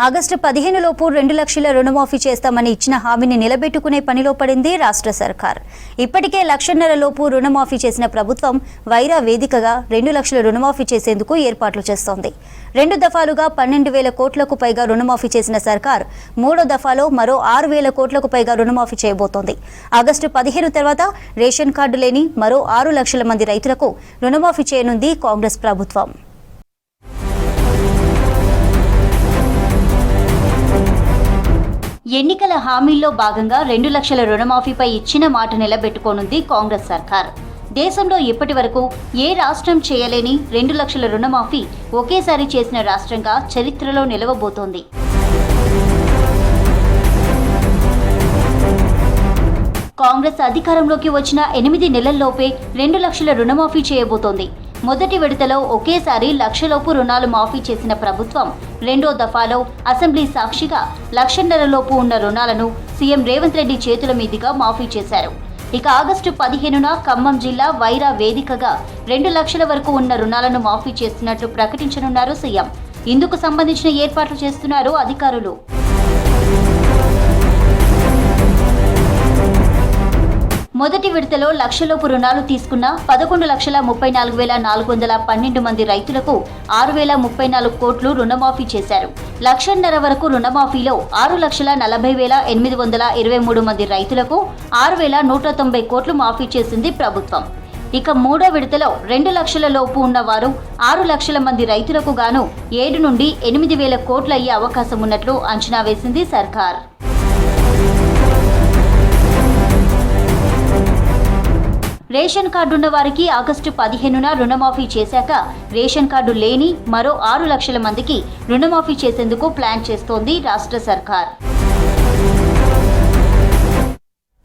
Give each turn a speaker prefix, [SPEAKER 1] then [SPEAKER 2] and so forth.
[SPEAKER 1] August 15 లోపు 2 లక్షల రుణమాఫీ చేస్తామని ఇచ్చిన హామీని నిలబెట్టుకునే పనిలో పడింది రాష్ట్ర సర్కార్. ఇప్పటికే 1,50,000 లోపు రుణమాఫీ చేసిన ప్రభుత్వం వైరా వేదికగా 2 లక్షల రుణమాఫీ చేసేందుకు ఏర్పాట్లు చేస్తోంది. 2 దఫాలుగా 12,000 కోట్లకు పైగా రుణమాఫీ చేసిన సర్కార్ 3వ దఫాలో మరో 6,000 కోట్లకు పైగా రుణమాఫీ చేయబోతోంది. ఆగస్టు 15 తర్వాత రేషన్ కార్డు లేని మరో 6 లక్షల మంది రైతులకు రుణమాఫీ చేయనుంది కాంగ్రెస్ ప్రభుత్వం. ఎన్నికల హామీల్లో భాగంగా 2 లక్షల రుణమాఫీపై ఇచ్చిన మాట నిలబెట్టుకోనుంది కాంగ్రెస్ సర్కార్. దేశంలో ఇప్పటి వరకు ఏ రాష్ట్రం చేయలేని 2 లక్షల రుణమాఫీ ఒకేసారి చేసిన రాష్ట్రంగా చరిత్రలో నిలవబోతోంది. కాంగ్రెస్ అధికారంలోకి వచ్చిన 8 నెలల్లోపే 2 లక్షల రుణమాఫీ చేయబోతోంది. మొదటి విడతలో ఒకేసారి 1,00,000 లోపు రుణాలు మాఫీ చేసిన ప్రభుత్వం 2వ దఫాలో అసెంబ్లీ సాక్షిగా 1,50,000 లోపు ఉన్న రుణాలను సీఎం రేవంత్ రెడ్డి చేతుల మీదుగా మాఫీ చేశారు. ఇక ఆగస్టు 15న ఖమ్మం జిల్లా వైరా వేదికగా 2 లక్షల వరకు ఉన్న రుణాలను మాఫీ చేస్తున్నట్లు ప్రకటించనున్నారు సీఎం. ఇందుకు సంబంధించిన ఏర్పాట్లు చేస్తున్నారు అధికారులు. మొదటి విడతలో 1,00,000 లోపు రుణాలు తీసుకున్న 11,34,412 మంది రైతులకు 6,034 కోట్లు రుణమాఫీ చేశారు. 1,50,000 వరకు రుణమాఫీలో 6,40,823 మంది రైతులకు 6,190 కోట్లు మాఫీ చేసింది ప్రభుత్వం. ఇక 3వ విడతలో 2 లక్షల లోపు ఉన్నవారు 6 లక్షల మంది రైతులకు గాను 7 నుండి 8,000 కోట్లు అయ్యే అవకాశం ఉన్నట్లు అంచనా వేసింది సర్కార్. రేషన్ కార్డున్న వారికి ఆగస్టు 15న రుణమాఫీ చేశాక రేషన్ కార్డు లేని మరో 6 లక్షల మందికి రుణమాఫీ చేసేందుకు ప్లాన్ చేస్తోంది రాష్ట్ర సర్కార్.